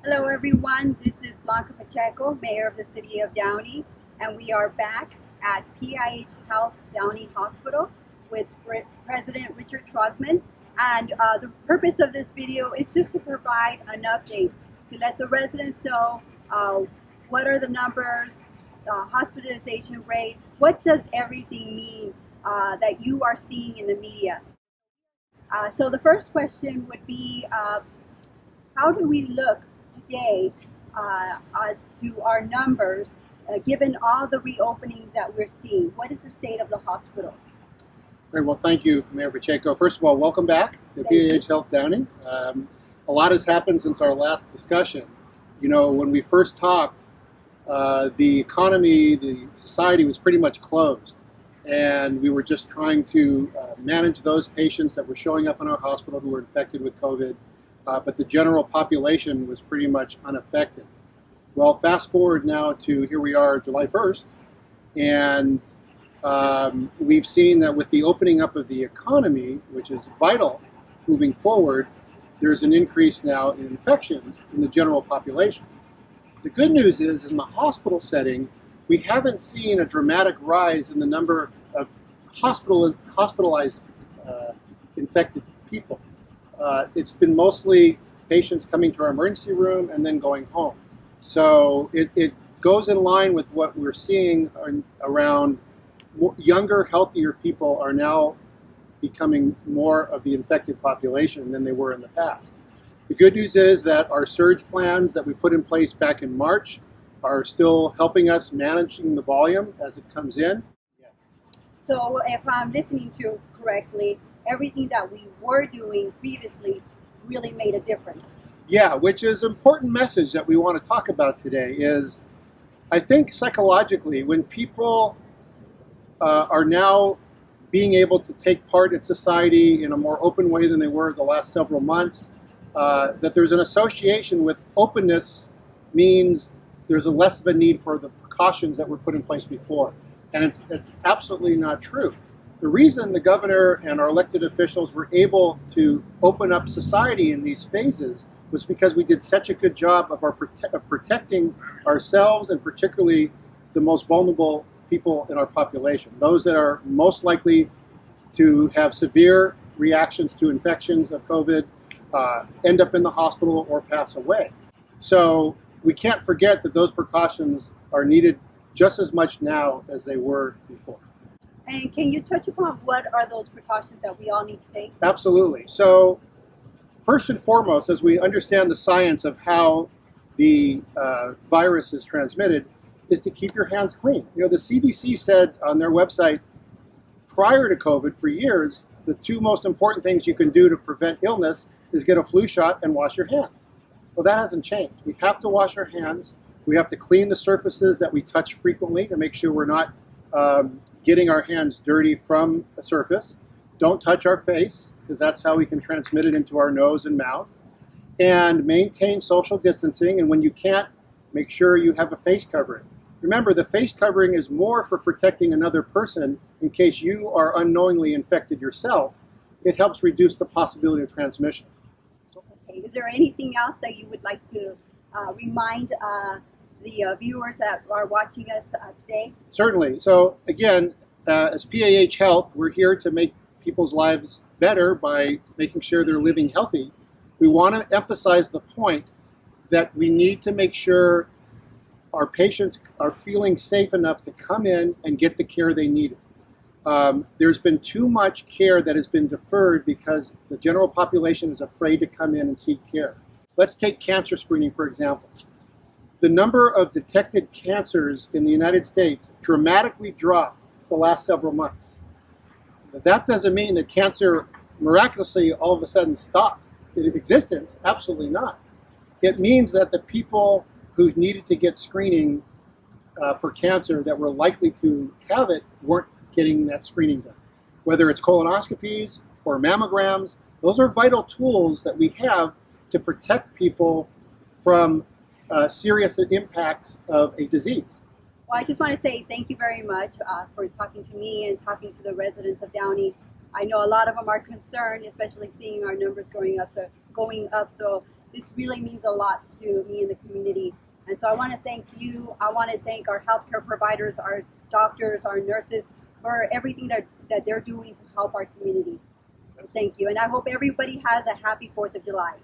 Hello everyone, this is Blanca Pacheco, Mayor of the City of Downey, and we are back at PIH Health Downey Hospital with President Richard Trogman. And the purpose of this video is just to provide an update to let the residents know what are the numbers, hospitalization rate, what does everything mean that you are seeing in the media. So the first question would be, how do we look today as to our numbers, given all the reopenings that we're seeing? What is the state of the hospital? Very well, thank you, Mayor Pacheco. First of all, welcome back to PIH Health Downey. A lot has happened since our last discussion. You know, when we first talked, the economy, the society was pretty much closed. And we were just trying to manage those patients that were showing up in our hospital who were infected with COVID. But the general population was pretty much unaffected. Well, fast forward now to here we are, July 1st, and we've seen that with the opening up of the economy, which is vital moving forward, there's an increase now in infections in the general population. The good news is, in the hospital setting, we haven't seen a dramatic rise in the number of hospitalized infected people. It's been mostly patients coming to our emergency room and then going home. So it goes in line with what we're seeing around younger, healthier people are now becoming more of the infected population than they were in the past. The good news is that our surge plans that we put in place back in March are still helping us managing the volume as it comes in. So if I'm listening to you correctly, everything that we were doing previously really made a difference. Yeah, which is an important message that we want to talk about today is, I think psychologically, when people are now being able to take part in society in a more open way than they were the last several months, that there's an association with openness means there's a less of a need for the precautions that were put in place before. And it's absolutely not true. The reason the governor and our elected officials were able to open up society in these phases was because we did such a good job of protecting ourselves, and particularly the most vulnerable people in our population, those that are most likely to have severe reactions to infections of COVID, end up in the hospital or pass away. So we can't forget that those precautions are needed just as much now as they were before. And can you touch upon what are those precautions that we all need to take? Absolutely. So first and foremost, as we understand the science of how the virus is transmitted, is to keep your hands clean. You know, the CDC said on their website prior to COVID for years, the two most important things you can do to prevent illness is get a flu shot and wash your hands. Well, that hasn't changed. We have to wash our hands. We have to clean the surfaces that we touch frequently to make sure we're not getting our hands dirty from a surface. Don't touch our face, because that's how we can transmit it into our nose and mouth. And maintain social distancing, and when you can't, make sure you have a face covering. Remember, the face covering is more for protecting another person in case you are unknowingly infected yourself. It helps reduce the possibility of transmission. Okay. Is there anything else that you would like to remind the viewers that are watching us today? Certainly. So again, as PIH Health, we're here to make people's lives better by making sure they're living healthy. We want to emphasize the point that we need to make sure our patients are feeling safe enough to come in and get the care they need. There's been too much care that has been deferred because the general population is afraid to come in and seek care. Let's take cancer screening, for example. The number of detected cancers in the United States dramatically dropped the last several months. But that doesn't mean that cancer miraculously all of a sudden stopped its existence. Absolutely not. It means that the people who needed to get screening for cancer that were likely to have it weren't getting that screening done. Whether it's colonoscopies or mammograms, those are vital tools that we have to protect people from serious impacts of a disease. Well, I just want to say thank you very much for talking to me and talking to the residents of Downey. I know a lot of them are concerned, especially seeing our numbers going up. So this really means a lot to me and the community. And so I want to thank you. I want to thank our healthcare providers, our doctors, our nurses, for everything that they're doing to help our community. Thank you. And I hope everybody has a happy 4th of July.